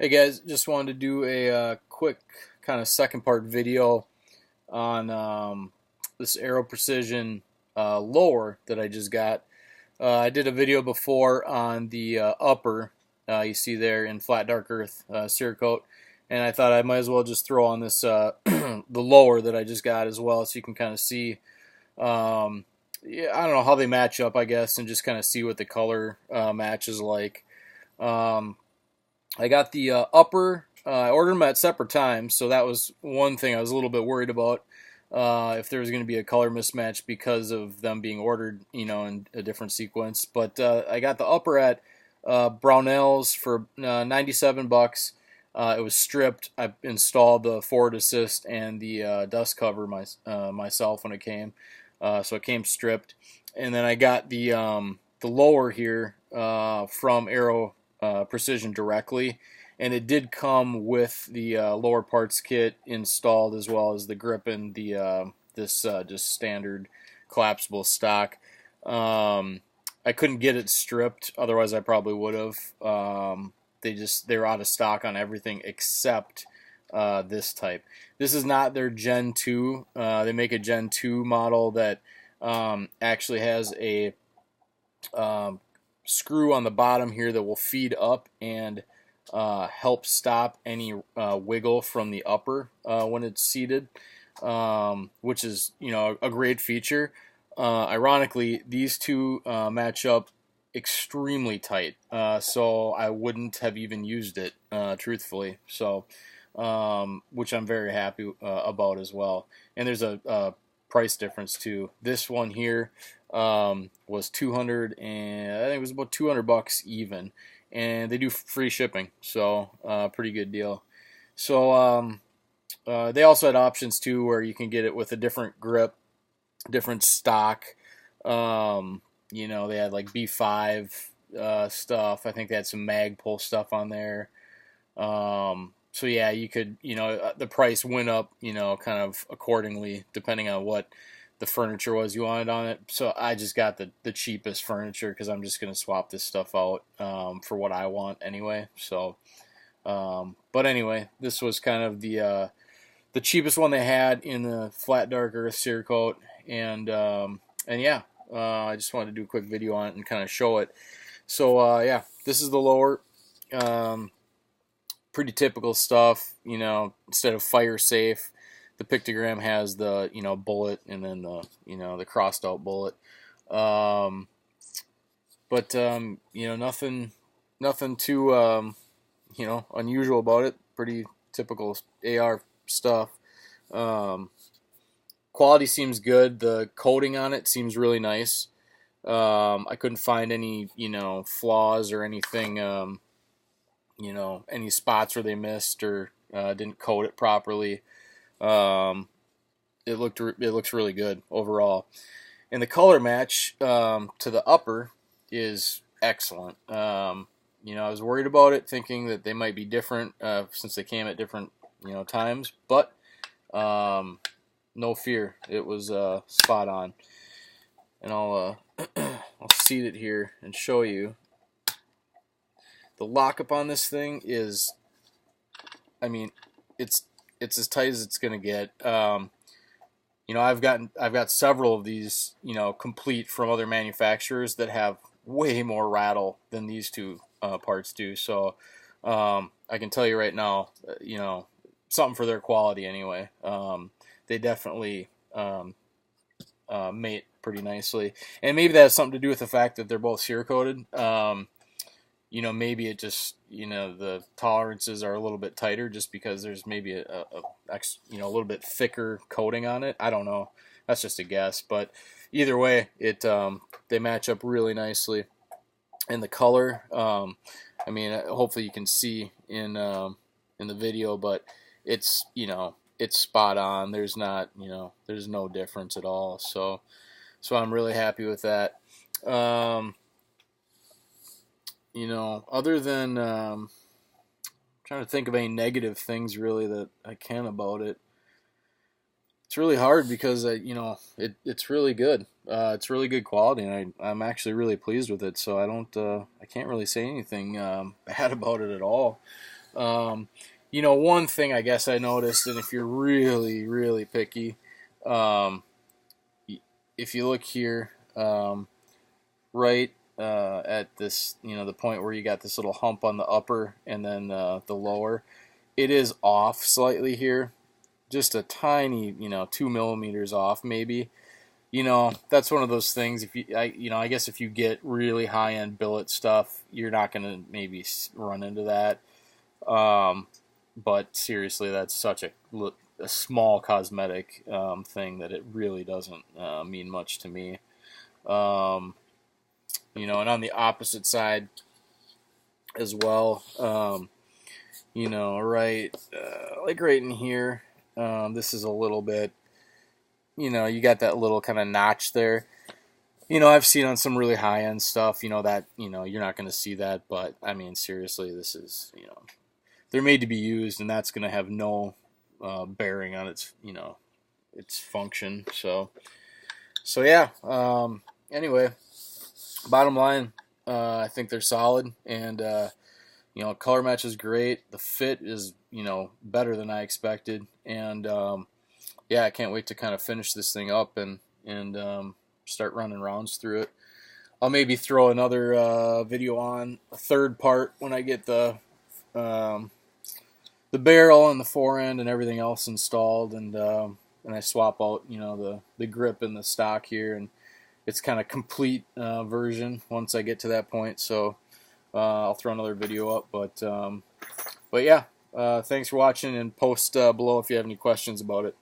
Hey guys, just wanted to do a quick kind of second part video on this Aero Precision lower that I just got. I did a video before on the upper, you see there in flat dark earth Cerakote, and I thought I might as well just throw on this the lower that I just got as well, so you can kind of see. Yeah, I don't know how they match up, I guess, and just kind of see what the color match is like. Um, I got the upper. I ordered them at separate times, so that was one thing I was a little bit worried about. If there was going to be a color mismatch because of them being ordered, in a different sequence. But I got the upper at Brownells for $97. It was stripped. I installed the forward assist and the dust cover myself when it came, so it came stripped. And then I got the lower here from Aero Precision directly, and it did come with the lower parts kit installed as well as the grip and the this just standard collapsible stock. I couldn't get it stripped, otherwise I probably would have. They were out of stock on everything except this type. This is not their Gen 2. They make a Gen 2 model that actually has a screw on the bottom here that will feed up and help stop any wiggle from the upper when it's seated, which is a great feature. Ironically, these two match up extremely tight, so I wouldn't have even used it truthfully. So, which I'm very happy about as well. And there's a price difference too. This one here was 200, and I think it was about $200 even, and they do free shipping, so pretty good deal. So they also had options too where you can get it with a different grip, different stock. They had like B5 stuff. I think they had some Magpul stuff on there. So yeah, you could, the price went up, kind of accordingly depending on what the furniture was you wanted on it. So I just got the cheapest furniture because I'm just going to swap this stuff out for what I want anyway. So, but anyway, this was kind of the cheapest one they had in the flat dark earth Cerakote, and yeah, I just wanted to do a quick video on it and kind of show it. So yeah, this is the lower. Pretty typical stuff, instead of fire safe, the pictogram has the, bullet and then the crossed out bullet. But nothing too, unusual about it. Pretty typical AR stuff. Quality seems good. The coating on it seems really nice. I couldn't find any, flaws or anything, any spots where they missed or didn't coat it properly. It looks really good overall, and the color match to the upper is excellent. I was worried about it, thinking that they might be different since they came at different times, but no fear, it was spot on. And I'll I'll seat it here and show you. The lockup on this thing is, I mean, it's as tight as it's gonna get. I've got several of these, complete from other manufacturers that have way more rattle than these two parts do. So I can tell you right now, something for their quality anyway. They definitely mate pretty nicely, and maybe that has something to do with the fact that they're both Cerakoted. Maybe it just, the tolerances are a little bit tighter just because there's maybe a little bit thicker coating on it. I don't know. That's just a guess. But either way, they match up really nicely. And the color, hopefully you can see in the video, but it's spot on. There's not, there's no difference at all. So I'm really happy with that. Other than trying to think of any negative things really that I can about it. It's really hard because it's really good. It's really good quality, and I'm actually really pleased with it. So I can't really say anything bad about it at all. You know, one thing I guess I noticed, and if you're really, really picky, um, if you look here, right at this, you know, the point where you got this little hump on the upper and then the lower, it is off slightly here, just a tiny, you know, 2 millimeters off maybe. You know, that's one of those things. If you know, I guess if you get really high end billet stuff, you're not gonna maybe run into that. Um, but seriously, that's such a small cosmetic thing that it really doesn't mean much to me. Um, you know, and on the opposite side as well, you know, right, like right in here, this is a little bit, you know, you got that little kind of notch there. You know, I've seen on some really high end stuff, you know, that, you know, you're not going to see that, but I mean, seriously, this is, you know, they're made to be used, and that's going to have no bearing on its, you know, its function. So yeah. Anyway, bottom line, I think they're solid, and you know, color match is great. The fit is, you know, better than I expected, and yeah, I can't wait to kind of finish this thing up and start running rounds through it. I'll maybe throw another video on a third part when I get um, the barrel and the forend and everything else installed, and I swap out, you know, the grip and the stock here, and it's kind of complete version once I get to that point. So I'll throw another video up, but yeah, thanks for watching, and post below if you have any questions about it.